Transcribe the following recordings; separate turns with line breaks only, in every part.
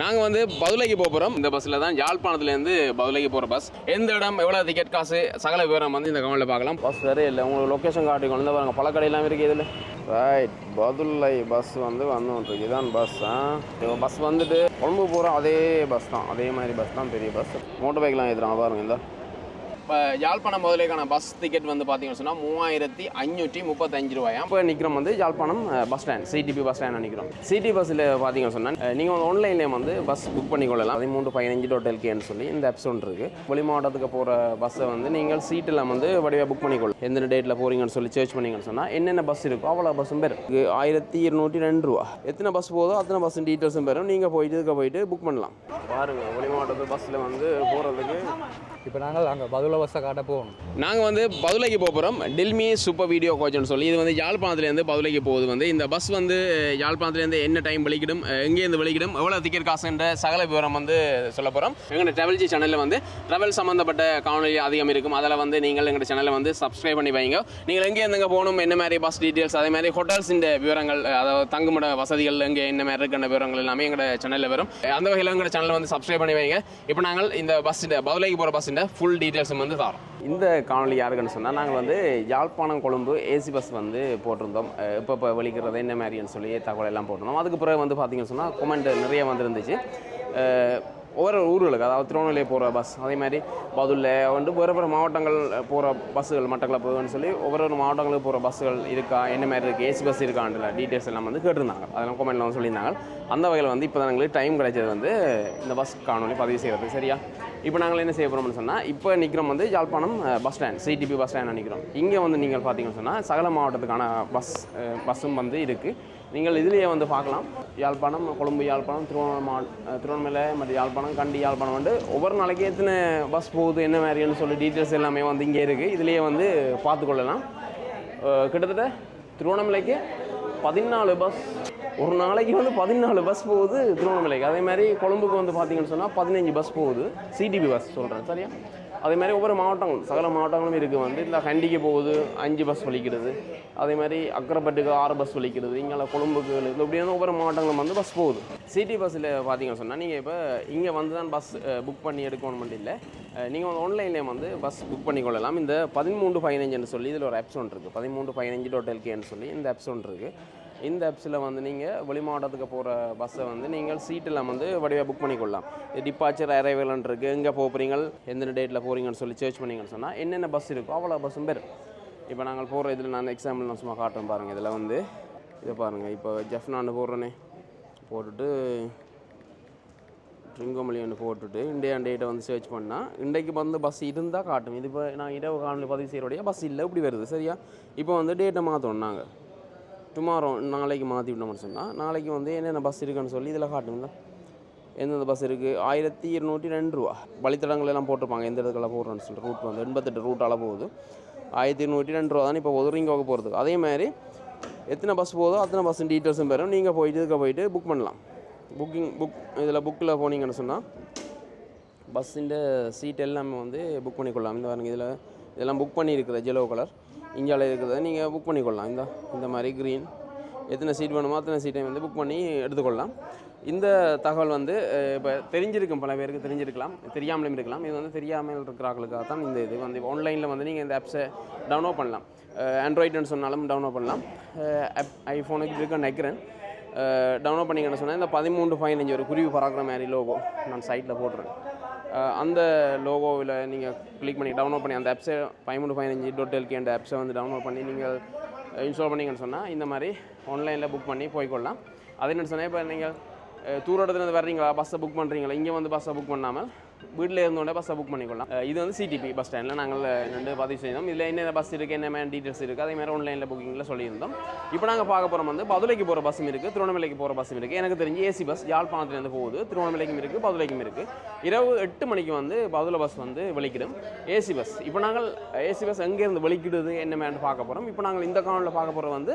நாங்கள் வந்து பதுளைக்கு போகிறோம். இந்த பஸ்ஸில் தான் யாழ்ப்பாணத்துலேருந்து பதுளைக்கு போகிற பஸ். எந்த இடம், எவ்வளோ டிக்கெட் காசு, சகல விவரம் வந்து இந்த கமெண்ட்டில் பார்க்கலாம். பஸ் வேறே இல்லை, உங்களுக்கு லொக்கேஷன் காட்டிக்கொண்டு வந்து பாருங்கள், பழக்கடையெல்லாம் இருக்குது இதில். ரைட், பதுளை பஸ் வந்துருக்கு. இதுதான் பஸ். பஸ் வந்துட்டு கொழும்பு போகிற அதே பஸ் தான், அதே மாதிரி பஸ் தான், பெரிய பஸ். மோட்டர் பைக்லாம் ஏற்றுறாங்க பாருங்கள். இந்த இப்போ யாழ்ப்பாணம் பதுளைக்கான பஸ் டிக்கெட் வந்து பார்த்தீங்கன்னு சொன்னால் 3535 ரூபாயா. இப்போ நிற்கிறோம் வந்து Yazhpanam bus stand, CTB bus stand நிற்கிறோம். சிடி பஸ்ஸில் பார்த்தீங்கன்னு சொன்னால் நீங்கள் வந்து ஆன்லைன்லேயே வந்து பஸ் புக் பண்ணிக்கொள்ளலாம். 1315.lkன்னு சொல்லி இந்த ஆப்ஸ் ஒன்று இருக்குது. வெளி மாவட்டத்துக்கு போகிற பஸ்ஸை வந்து நீங்கள் சீட்டில் வந்து வடிவாக புக் பண்ணிக்கொள்ளலாம். எந்த டேட்டில் போகிறீங்கன்னு சொல்லி சர்ச் பண்ணிங்கன்னு சொன்னால் என்னென்ன பஸ் இருக்கோ அவ்வளோ பஸ்ஸும் பேர் 1202 ரூபா. எத்தனை பஸ் போதோ அத்தனை பஸ் டீட்டெயில்ஸும் பேரும் நீங்கள் போயிட்டு புக் பண்ணலாம். பாருங்கள், வெளி மாவட்டத்து பஸ்ஸில் வந்து போகிறதுக்கு
இப்போ நாங்கள் அங்கே பதுளை பஸ்ஸை காட்ட போகணும்.
நாங்கள் வந்து பதுளைக்கு போகிறோம். டெல்மி சூப்பர் வீடியோ கோச்னு சொல்லி இது வந்து யாழ்ப்பாணத்துலேருந்து பதுளைக்கு போகுது. வந்து இந்த பஸ் வந்து யாழ்ப்பாணத்துலேருந்து என்ன டைம் வெளிக்கிடும், எங்கேருந்து வெளிக்கிடும், எவ்வளோ டிக்கெட் காசுன்ற சகல விவரம் வந்து சொல்ல போகிறோம். எங்களோட ட்ராவல்ஜி சேனலில் வந்து ட்ராவல் சம்மந்தப்பட்ட காணொலி அதிகம் இருக்கும். அதில் வந்து நீங்கள் எங்களோட சேனலை வந்து சப்ஸ்கிரைப் பண்ணி வைங்க. நீங்கள் எங்கேருந்து போகணும், என்ன மாதிரி பஸ் டீட்டெயில்ஸ், அதே மாதிரி ஹோட்டல்ஸின் விவரங்கள், அதாவது தங்குமிட வசதிகள் எங்கே என்ன மாதிரி இருக்கின்ற விவரங்கள் எல்லாமே எங்களோட சேனலில் வரும். அந்த வகையில் எங்களோட சேனலை வந்து சப்ஸ்கிரைப் பண்ணி வைங்க. இப்போ நாங்கள் இந்த பஸ்ஸின் பதுளைக்கு போகிற பஸ்ஸின் ஃபுல் டீட்டெயில்ஸும் வந்து தரோம். இந்த காணொலி யாருக்குன்னு சொன்னால், நாங்கள் வந்து யாழ்ப்பாணம் கொழும்பு ஏசி பஸ் வந்து போட்டிருந்தோம். இப்போ வெளிக்கிறது என்ன மாதிரின்னு சொல்லி தகவல் எல்லாம் போட்டிருந்தோம். அதுக்கு பிறகு வந்து பார்த்தீங்கன்னு சொன்னால் கொமெண்ட் நிறைய வந்துருந்துச்சு. ஒவ்வொரு ஊர்களுக்கு, அதாவது திருவண்ணாமலை போகிற பஸ், அதே மாதிரி பதுளை வந்து வேறு மாவட்டங்கள் போகிற பஸ்ஸுகள் மட்டக்களப்புன்னு சொல்லி ஒவ்வொரு மாவட்டங்களுக்கு போகிற பஸ்ஸுகள் இருக்கா, என்ன மாதிரி இருக்குது, ஏசி பஸ் இருக்கான்ற டீட்டெயில்ஸ் எல்லாம் வந்து கேட்டிருந்தாங்க. அதெல்லாம் கொமெண்ட்டில் வந்து சொல்லியிருந்தாங்க. அந்த வகையில் வந்து இப்போ தான் எங்களுக்கு டைம் கிடைச்சது வந்து இந்த பஸ் காணொலி பதிவு செய்கிறது. சரியா, இப்போ நாங்கள் என்ன செய்ய போகிறோம்னு சொன்னால், இப்போ நிற்கிறோம் வந்து Yazhpanam bus stand, CTB bus stand நிற்கிறோம். இங்கே வந்து நீங்கள் பார்த்தீங்கன்னு சொன்னால் சகல மாவட்டத்துக்கான பஸ்ஸும் வந்து இருக்குது. நீங்கள் இதுலேயே வந்து பார்க்கலாம். யாழ்ப்பாணம், கொழும்பு, யாழ்ப்பாணம், திருவண்ணாமலை மற்றும் யாழ்ப்பாணம், கண்டி, யாழ்ப்பாணம் வந்து ஒவ்வொரு நாளைக்கு எத்தனை பஸ் போகுது, என்ன மாதிரின்னு சொல்லி டீட்டெயில்ஸ் எல்லாமே வந்து இங்கே இருக்குது. இதுலேயே வந்து பார்த்துக்கொள்ளலாம். கிட்டத்தட்ட திருவண்ணாமலைக்கு 14 பஸ், ஒரு நாளைக்கு வந்து 14 பஸ் போகுது திருவண்ணாமலைக்கு. அதே மாதிரி கொழும்புக்கு வந்து பார்த்தீங்கன்னு சொன்னால் 15 பஸ் போகுது, சிடிபி பஸ் சொல்கிறேன். சரியா, அதே மாதிரி ஒவ்வொரு மாவட்டங்களும் சகல மாவட்டங்களும் இருக்குது. வந்து இந்த கண்டிக்கு போகுது 5 பஸ் வலிக்கிறது, அதே மாதிரி அக்கரைப்பட்டுக்கு 6 பஸ் வலிக்கிறது, இங்கே கொழும்புக்கு இப்படி வந்து ஒவ்வொரு மாவட்டங்களும் வந்து பஸ் போகுது. சிடி பஸ்ஸில் பார்த்தீங்கன்னு சொன்னால் நீங்கள் இப்போ இங்கே வந்து தான் பஸ் புக் பண்ணி எடுக்கணும் மட்டும் இல்லை, நீங்கள் வந்து ஆன்லைன்லேயே வந்து பஸ் புக் பண்ணிக்கொள்ளலாம். இந்த 1315ன்னு சொல்லி இதில் ஒரு ஆப்ஸ் ஒன்று இருக்குது, 1315.lkன்னு சொல்லி இந்த ஆப்ஸ் ஒன்று இருக்குது. இந்த ஆப்ஸில் வந்து நீங்கள் வெளி மாவட்டத்துக்கு போகிற பஸ்ஸை வந்து நீங்கள் சீட்டெல்லாம் வந்து வடிவாக புக் பண்ணிக்கொள்ளலாம். டிபார்ச்சர் அரைவல்ன்னு இருக்குது, எங்கே போகிறீங்க, எந்த டேட்டில் போகிறீங்கன்னு சொல்லி சர்ச் பண்ணிங்கன்னு சொன்னால் என்னென்ன பஸ் இருக்கோ அவ்வளோ பஸ்ஸும் பேர். இப்போ நாங்கள் போகிற இதில் நான் எக்ஸாம்பிள் நான் சும்மா காட்டுறேன் பாருங்கள். இதில் வந்து இதை பாருங்கள், இப்போ ஜெஃப்னான்னு போடுறேனே, போட்டுட்டு ட்ரிங்கோமலின்னு போட்டுட்டு இந்தியா டேட்டை வந்து சர்ச் பண்ணால் இன்றைக்கு வந்து பஸ் இருந்தால் காட்டும். இது இப்போ நான் இரவு காணொலி பதிவு செய்கிறோடைய பஸ் இல்லை இப்படி வருது. சரியா, இப்போ வந்து டேட்டை மாற்றணும். நாங்கள் டுமாரோ நாளைக்கு மாற்றி விட்டோம்னு சொன்னால் நாளைக்கு வந்து என்னென்ன பஸ் இருக்குன்னு சொல்லி இதில் காட்டுங்களா, எந்தெந்த பஸ் இருக்குது. 1202 ரூபா. வழித்தடங்கள் எல்லாம் போட்டிருப்பாங்க எந்த இடத்துல போடுறோன்னு சொல்லி. ரூட் வந்து 88 ரூட்டால் போகுது. 1202 ரூபா தான் இப்போ ஒதுரிங்கோக போகிறதுக்கு. அதே மாதிரி எத்தனை பஸ் போதோ அத்தனை பஸ் டீட்டெயில்ஸும் பெறும். நீங்கள் போயிட்டு புக் பண்ணலாம். இதில் புக்கில் போனீங்கன்னு சொன்னால் பஸ்ஸின் சீட் எல்லாமே வந்து புக் பண்ணிக்கொள்ளலாம். இந்த பாருங்க, இதெல்லாம் புக் பண்ணியிருக்குது ஜெலோ கலர் இந்தியாவில் இருக்கிறத நீங்கள் புக் பண்ணிக்கொள்ளலாம். இந்த மாதிரி க்ரீன் எத்தனை சீட் வேணுமோ அத்தனை சீட்டை வந்து புக் பண்ணி எடுத்துக்கொள்ளலாம். இந்த தகவல் வந்து இப்போ தெரிஞ்சிருக்கும், பல பேருக்கு தெரிஞ்சிருக்கலாம், தெரியாமலும் இருக்கலாம். இது வந்து தெரியாமல் இருக்கிறார்களுக்காக தான் இந்த இது வந்து ஆன்லைனில் வந்து நீங்கள் இந்த ஆப்ஸை டவுன்லோட் பண்ணலாம். ஆண்ட்ராய்டுன்னு சொன்னாலும் டவுன்லோட் பண்ணலாம். ஐஃபோனுக்கு இருக்குன்னு நினைக்கிறேன். டவுன்லோட் பண்ணிங்கன்னு சொன்னால் இந்த 1315 ஒரு குருவி பறக்கிற மாதிரி லோகோ நான் சைட்டில் போட்டுறேன். அந்த லோகோவில் நீங்கள் கிளிக் பண்ணி டவுன்லோட் பண்ணி அந்த ஆப்ஸை 1315.lk என்ற ஆப்ஸை வந்து டவுன்லோட் பண்ணி நீங்கள் இன்ஸ்டால் பண்ணிங்கன்னு சொன்னால் இந்த மாதிரி ஆன்லைனில் புக் பண்ணி போய்க்கொள்ளலாம். அது என்ன சொன்னால், இப்போ நீங்கள் தூர இடத்துலேருந்து வர்றீங்களா, பஸ்ஸை புக் பண்ணுறீங்களா, இங்கே வந்து பஸ்ஸை புக் பண்ணாமல் வீட்டில் இருந்தோடனே பஸ்ஸை புக் பண்ணிக்கொள்ளலாம். இது வந்து சிடிபி பஸ் ஸ்டாண்டில் நாங்கள் 2 பதிவு செய்தோம். இதில் என்னென்ன பஸ் இருக்குது, என்ன மாதிரி டீட்டெயில்ஸ் இருக்குது, அதே மாதிரி ஆன்லைனில் புக்கிங்கில் சொல்லியிருந்தோம். இப்போ நாங்கள் பார்க்க போகிறோம் வந்து பதுளைக்கு போகிற பஸ்ஸும் இருக்குது, திருவண்ணாமலைக்கு போகிற பஸ்ஸும் இருக்குது. எனக்கு தெரிஞ்சு ஏசி பஸ் யாழ்ப்பாணத்துலேருந்து போகுது, திருவண்ணாமலைக்கும் இருக்குது, பதுளைக்கும் இருக்குது. இரவு 8 மணிக்கு வந்து பதுளை பஸ் வந்து வெளிக்கிடும், ஏசி பஸ். இப்போ நாங்கள் ஏசி பஸ் எங்கேருந்து வெளிக்கிடுது என்ன மாதிரி பார்க்க போகிறோம். இப்போ நாங்கள் இந்த காணொலியில் பார்க்க போகிறது வந்து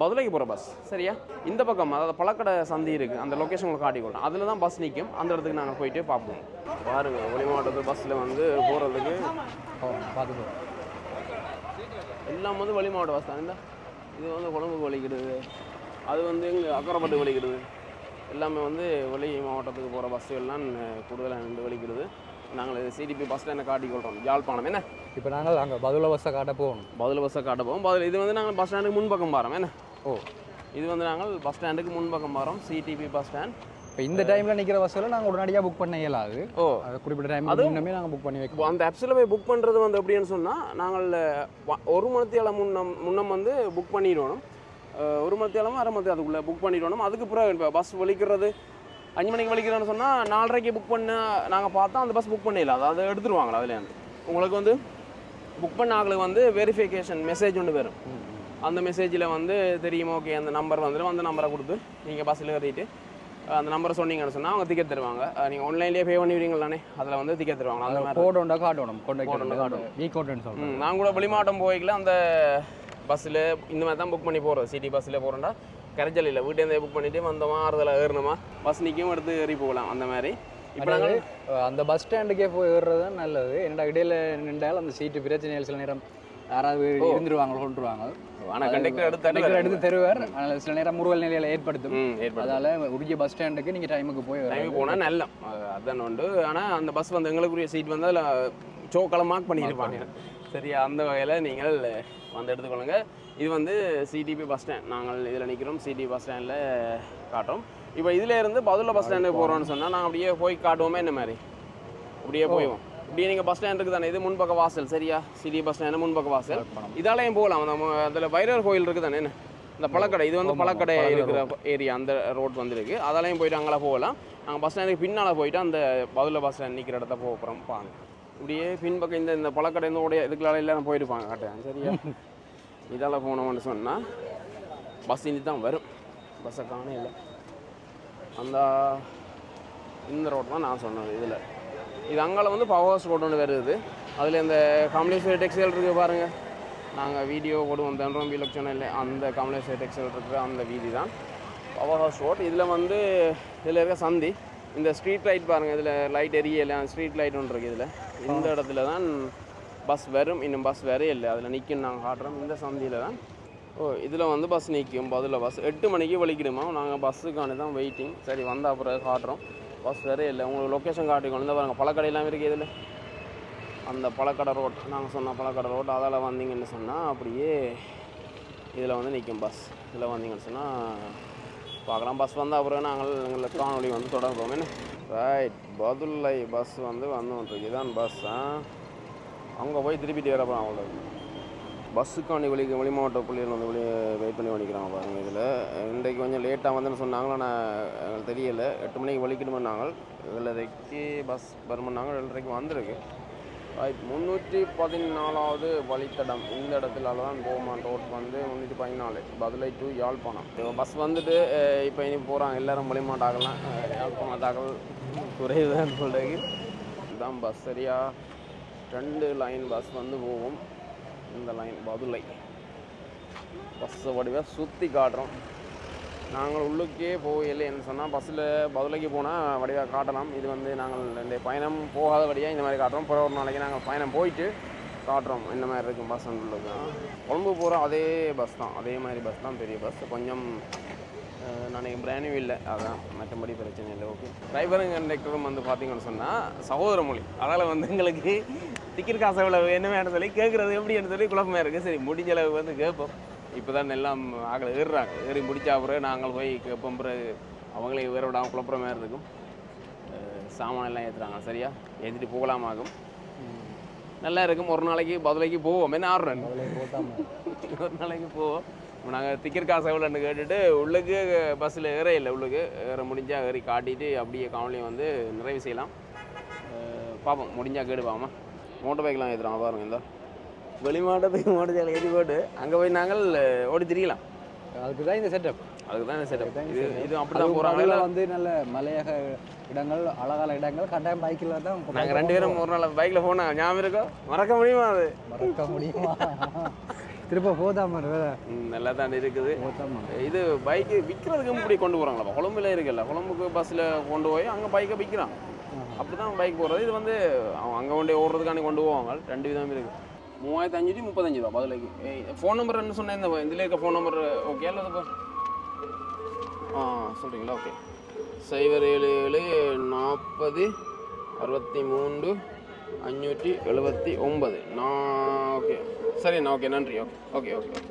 பதுளைக்கு போகிற பஸ். சரியா, இந்த பக்கம் அதாவது பழக்கடை சந்தி இருக்குது, அந்த லொக்கேஷன் காட்டிக்கொள்ளலாம். அதில் தான் பஸ் நிற்கும். அந்த இடத்துக்கு நாங்கள் போயிட்டு பார்ப்போம். பாருங்கள், வெளி மாவட்டத்து பஸ்ஸில் வந்து போகிறதுக்கு
பார்த்துக்கோ
எல்லாம் வந்து வெளி மாவட்ட பஸ் தான். இது வந்து கொழும்புக்கு வலிக்கிடுது, அது வந்து எங்கள் அக்கரைப்பட்டு வலிக்கிடுது, எல்லாமே வந்து வெளி மாவட்டத்துக்கு போகிற பஸ்ஸுகள்லாம் கூடுதலாக நின்று வெளிக்கிறது. நாங்கள் சிடிபி பஸ் ஸ்டாண்டை காட்டிக்கொள்கிறோம் யாழ்ப்பாணம். என்ன
இப்போ நாங்கள் அங்கே பதுளை பஸ்ஸை காட்ட போகணும்.
பதுளை பஸ்ஸை காட்ட போவோம். இது வந்து நாங்கள் பஸ் ஸ்டாண்டுக்கு முன்பக்கம் வரோம். என்ன இது வந்து நாங்கள் பஸ் ஸ்டாண்டுக்கு முன்பக்கம் வரோம், சிடிபி பஸ் ஸ்டாண்ட்.
இப்போ இந்த டைமில் நிற்கிற பஸ்ஸில் நாங்கள் உடனடியாக புக் பண்ண இயலாது. குறிப்பிட்ட டைம் முன்னமே நாங்கள் புக் பண்ணி வைக்கணும்.
அந்த ஆப்ஸில் போய் புக் பண்ணுறது வந்து எப்படின்னு சொன்னால், நாங்கள் 1 மணித்தியாலம் முன்னம் வந்து புக் பண்ணிடணும். 1 மணித்தியாலமும் 1/2 மணி அதுக்குள்ளே புக் பண்ணிடணும். அதுக்கு பிறகு இப்போ பஸ் வலிக்கிறது 5 மணிக்கு வலிக்கிறோன்னு சொன்னால் 4:30க்கு புக் பண்ண நாங்கள் பார்த்தா அந்த பஸ் புக் பண்ணிடலாம். அதை எடுத்துருவாங்களா அதுலேருந்து. உங்களுக்கு வந்து புக் பண்ண ஆளுக்கு வந்து வெரிஃபிகேஷன் மெசேஜ் ஒன்று வரும். அந்த மெசேஜில் வந்து தெரியுமா, ஓகே அந்த நம்பர் வந்துடும். அந்த நம்பரை கொடுத்து நீங்கள் பஸ்ஸில் ஏறிட்டு அந்த நம்பரை சொன்னீங்கன்னு சொன்னால் அவங்க டிக்கெட் தருவாங்க. நீங்கள் ஆன்லைன்லேயே பே பண்ணிவிடுங்களானே, அதில் வந்து டிக்கெட் தருவாங்க. அந்த மாதிரி
கோட் ஒன்றா காட்டணும். வீ கோட்டுன்னு சொல்லுவோம்.
நான் கூட வெளிமாவட்டம் போய்க்கல அந்த பஸ்ஸில் இந்த மாதிரி தான் புக் பண்ணி போகிறது. சிட்டி பஸ்ஸில் போகிறோம்டா கரைச்சல் இல்லை, வீட்டேருந்தே புக் பண்ணிவிட்டு வந்தோமா ஆறுதல் ஏறணுமா பஸ் நிற்கும் எடுத்து ஏறி போகலாம். அந்த மாதிரி இப்போ நாங்கள்
அந்த பஸ் ஸ்டாண்டுக்கே போய் ஏறுறது தான் நல்லது. என்னடா இடையில நின்றால் அந்த சீட்டு பிரச்சனைகள் சில நேரம் யாராவது இருந்துருவாங்க கொண்டுருவாங்க.
ஆனால் கண்டக்டர் எடுத்து
தருவார். அதனால் சில நேரம் முறுவல் நிலையில் ஏற்படுத்தும். அதால் உரிய பஸ் ஸ்டாண்டுக்கு நீங்கள் டைமுக்கு
போனால் நல்ல அதுதான் உண்டு. ஆனால் அந்த பஸ் வந்து எங்களுக்குரிய சீட் வந்து அதில் சோக்கலை மார்க் பண்ணியிருப்பாங்க. சரியா, அந்த வகையில் நீங்கள் வந்து எடுத்துக்கொள்ளுங்க. இது வந்து சிடிபி பஸ் ஸ்டாண்ட். நாங்கள் இதில் நிற்கிறோம், சிடிபி பஸ் ஸ்டாண்டில் காட்டுறோம். இப்போ இதில் இருந்து பதுளை பஸ் ஸ்டாண்டுக்கு போகிறோன்னு சொன்னால் நாங்கள் அப்படியே போய் காட்டுவோமே. என்ன மாதிரி அப்படியே போய்வோம். இப்படியே நீங்கள் பஸ் ஸ்டாண்டுக்கு தானே, இது முன்பக்க வாசல். சரியா, சிடி பஸ் ஸ்டாண்டு முன்பக்க வாசல். இதாலையும் போகலாம். நம்ம அதில் வைரவர் கோயில் இருக்குது தானே, என்ன இந்த பழக்கடை, இது வந்து பழக்கடை இருக்கிற ஏரியா, அந்த ரோட் வந்துருக்கு. அதாலையும் போயிட்டு அங்கே போகலாம். நாங்கள் பஸ் ஸ்டாண்டுக்கு பின்னால் போயிட்டு அந்த பதுளை பஸ் ஸ்டாண்ட் நிற்கிற இடத்த போகிறோம். பாங்க இப்படியே பின்பக்கம் இந்த பழக்கடை உடைய இதுக்குள்ள எல்லாம் போயிருப்பாங்க காட்டுறேன். சரியா, இதால் போனோம்னு சொன்னால் பஸ் இனி தான் வரும். பஸ்ஸை காண இல்லை. அந்த இந்த ரோட் தான் நான் சொன்னது. இதில் இது அங்கால வந்து பவர் ஹவுஸ் ரோடு ஒன்று வருது. அதில் இந்த கமலேஸ்வரி டெக்ஸ்டைல் இருக்குது பாருங்கள். நாங்கள் வீடியோ போடுவோம் தண்டோம் வீலக் சேனலில். அந்த கமலேஸ்வரி டெக்ஸ்டைல் இருக்கிற அந்த வீதி தான் பவர் ஹவுஸ் ரோட். இதில் வந்து இதில் இருக்க சந்தி, இந்த ஸ்ட்ரீட் லைட் பாருங்கள், இதில் லைட் எரியலை, ஸ்ட்ரீட் லைட் ஒன்று இருக்குது. இதில் இந்த இடத்துல தான் பஸ் வரும். இன்னும் பஸ் வரே இல்லை, அதில் நிற்கும். நாங்கள் காட்டுறோம் இந்த சந்தியில் தான். இதில் வந்து பஸ் நிற்கும். பதில் பஸ் 8 மணிக்கு வலிக்கிடுமா. நாங்கள் பஸ்ஸுக்கான தான் வெயிட்டிங். சரி, வந்த அப்புறம் காட்டுறோம். பஸ் வரே இல்லை. உங்களுக்கு லொக்கேஷன் காட்டிக்கணும். இந்த பாருங்கள் பழக்கடையெல்லாம் இருக்குது இதில். அந்த பழக்கடை ரோட், நாங்கள் சொன்ன பழக்கடை ரோட், அதில் வந்தீங்கன்னு சொன்னால் அப்படியே இதில் வந்து நிற்கும் பஸ். இதில் வந்தீங்கன்னு சொன்னால் பார்க்கலாம். பஸ் வந்தால் அப்புறம் நாங்கள் எங்களுக்கு காணொலி வந்து தொடர்போம். என்ன ரைட், பதுளை பஸ் வந்து வந்துருக்கு. இதுதான் பஸ். அங்கே போய் திருப்பிட்டு வரப்போ அவ்வளோ பஸ்ஸுக்காண்டி வெளி மாவட்ட பிள்ளைகள் வந்து வெயிட் பண்ணி வலிக்கிறாங்க பாருங்கள். இதில் இன்றைக்கு கொஞ்சம் லேட்டாக வந்துன்னு சொன்னாங்களா, நான் எங்களுக்கு தெரியலை. 8 மணிக்கு வலிக்கணுமன்னாங்க. 7:30க்கு பஸ் வருமுன்னாங்க. 7:30க்கு வந்திருக்கு. 314வது வழித்தடம் இந்த இடத்துல தான் போமான் ரோட் வந்து 314 பதுளை டு யாழ்ப்பாணம். பஸ் வந்துட்டு இப்போ இனி போகிறாங்க. எல்லோரும் வழிமாட்டாகலாம். யாழ்ப்பாணத்தாக்கள் குறைவுதான் சொல்கிறதுக்கு இதுதான் பஸ். சரியா, 2 லைன் பஸ் வந்து போகும். இந்த லைன் பதுளை பஸ்ஸை வடிவாக சுற்றி காட்டுறோம். நாங்கள் உள்ளுக்கே போகலைன்னு சொன்னால் பஸ்ஸில் பதுளைக்கு போனால் வடிவாக காட்டலாம். இது வந்து நாங்கள் இந்த பயணம் போகாத வழியாக இந்த மாதிரி காட்டுறோம். பிற ஒரு நாளைக்கு நாங்கள் பயணம் போயிட்டு காட்டுறோம் இந்த மாதிரி இருக்கும் பஸ். உள்ளுக்கு கொழும்பு போகிற அதே பஸ் தான், அதே மாதிரி பஸ் தான், பெரிய பஸ். கொஞ்சம் நான் பிராண்டும் இல்லை, அதான் மற்றபடி பிரச்சனை இல்லை. ஓகே, டிரைவரும் கண்டக்டரும் வந்து பார்த்தீங்கன்னு சொன்னால் சகோதர மொழி. அதில் வந்து எங்களுக்கு டிக்கெட் காசு எவ்வளவு என்ன வேணும்னு சொல்லி கேட்குறது எப்படின்னு சொல்லி குழப்பமாக இருக்குது. சரி, முடிஞ்ச அளவு வந்து கேட்போம். இப்போ தான் எல்லாம் ஆக்களை ஏறுறாங்க. ஏறி முடிச்சா பிறகு நாங்கள் போய் கேட்போம். பிறகு அவங்களே வேற விடாமல் குழப்புற மாதிரி இருக்கும். சாமானெல்லாம் ஏற்றுறாங்க. சரியா, ஏற்றிட்டு போகலாமாகும். நல்லா இருக்கும். ஒரு நாளைக்கு பதுளைக்கு போவோம். என்ன ஆடுறேன், ஒரு நாளைக்கு போவோம். நாங்கள் டிக்கெட் காசு எவ்வளோன்னு கேட்டுட்டு உள்ளுக்கு பஸ்ஸில் ஏற இல்லை. உள்ளுக்கு ஏற முடிஞ்சால் ஏறி காட்டிட்டு அப்படியே காவலையும் வந்து நிறைவு செய்யலாம். பார்ப்போம், முடிஞ்சால் கேடுப்பாமா. மோட்டர் பைக்கெலாம் ஏற்றுறாங்க பாருங்கள். இந்த வெளிமாவட்டத்துக்கு மோட்டர் சைக்கிள் ஏற்றி போட்டு அங்கே போய் நாங்கள் ஓடி திரிக்கலாம்.
அதுக்கு தான் இந்த செட்டப்.
அதுக்கு தான் இந்த செட்டப். இது அப்படி தான் போகிறாங்க.
வந்து நல்ல மலையக இடங்கள், அழகான இடங்கள் கட்டாயம் பைக்கில் தான்.
நாங்கள் 2 பேரும் ஒரு நாள் பைக்கில் போனால் ஞாபகம் இருக்கோ? மறக்க முடியுமா? அது
மறக்க முடியுமா? திரும்ப போதாம
நல்லா தான் இருக்குது. இது பைக்கு விற்கிறதுக்கு இப்படி கொண்டு போகிறாங்களா? கொழம்புல இருக்குல்ல, கொழம்புக்கு பஸ்ஸில் கொண்டு போய் அங்கே பைக்கை விற்கிறான். அப்படி தான் பைக் போகிறது. இது வந்து அவங்க அங்கே கொண்டு ஓடுறதுக்காண்டி கொண்டு போவாங்க. 2 விதம் இருக்குது. 3535 ரூபா பதிலைக்கு. ஃபோன் நம்பர் என்ன சொன்னேன், இந்த இதில் இருக்க ஃபோன் நம்பர் ஓகே அல்லது சொல்கிறீங்களா? ஓகே, 07 40 63 579 ஓகே சரிண்ணா ஓகே நன்றி ஓகே ஓகே ஓகே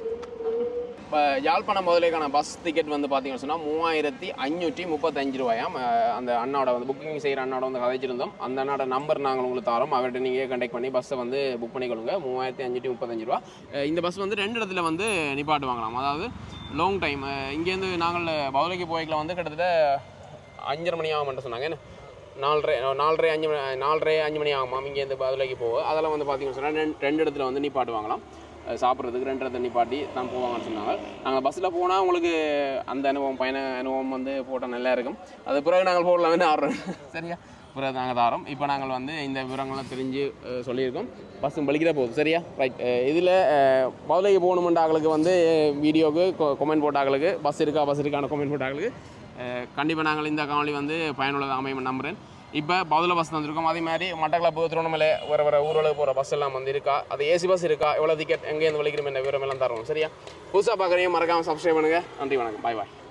இப்போ யாழ்ப்பாணம் முதலேக்கான பஸ் டிக்கெட் வந்து பார்த்தீங்கன்னு சொன்னால் 3535 ரூபாயாம். அந்த அண்ணாவோட வந்து புக்கிங் செய்கிற அண்ணாவோட வந்து கதைச்சிருந்தோம். அந்த அண்ணாவோட நம்பர் நாங்கள் உங்களுக்கு தரோம். அவர்கிட்ட நீங்கள் கண்டெக்ட் பண்ணி பஸ்ஸை வந்து புக் பண்ணிக்கொள்ளுங்க. 3535 ரூபா. இந்த பஸ் வந்து 2 இடத்துல வந்து நிப்பாட்டு வாங்கலாம். அதாவது லாங் டைம் இங்கேருந்து நாங்கள் பவுலைக்கு போய்க்கல வந்து கிட்டத்தட்ட 5:30 மணி ஆகும்ன்ட்டு சொன்னாங்க. என்ன 4:30 5 மணி ஆகுமா இங்கேருந்து பவுலைக்கு போக. அதெல்லாம் வந்து பார்த்தீங்கன்னு சொன்னால் 2 இடத்துல வந்து நிப்பாட்டு வாங்கலாம். சாப்பிட்றதுக்கு 2 இடத்துல நிப்பாட்டி தான் போவாங்கன்னு சொன்னாங்க. நாங்கள் பஸ்ஸில் போனால் உங்களுக்கு அந்த பயண அனுபவம் வந்து போட்டால் நல்லா இருக்கும். அது பிறகு நாங்கள் போடலாம்னு ஆடுறோம். சரியா பிறகு நாங்கள் தாரோம். இப்போ நாங்கள் வந்து இந்த விவரங்கள்லாம் தெரிஞ்சு சொல்லியிருக்கோம். பஸ்ஸும் பலிக்கிற போகுது. சரியா ரைட். இதில் பவுலைக்கு போகணுமென்ற ஆளுக்கு வந்து வீடியோவுக்கு கொமெண்ட் போட்ட ஆளுக்கு பஸ் இருக்கான கொமெண்ட் போட்ட ஆளுக்கு கண்டிப்பாக நாங்கள் இந்த காணொலி வந்து பயனுள்ளதாக அமையும் நம்புகிறேன். இப்போ பவுல பஸ் வந்திருக்கோம். அதே மாதிரி மட்டக்களப்பு திருவண்ணாமலை வேறு ஊரில் போகிற பஸ் எல்லாம் வந்து இருக்கா, அது ஏசி பஸ் இருக்கா, எவ்வளோ டிக்கெட் எங்கேருந்து வலிக்கிறோம் என்ன விவரம் எல்லாம் தரோம். சரியா புதுசாக பார்க்குறீங்க மறக்காமல் சப்ஸ்கிரைப் பண்ணுங்கள். நன்றி வணக்கம். பாய் பாய்.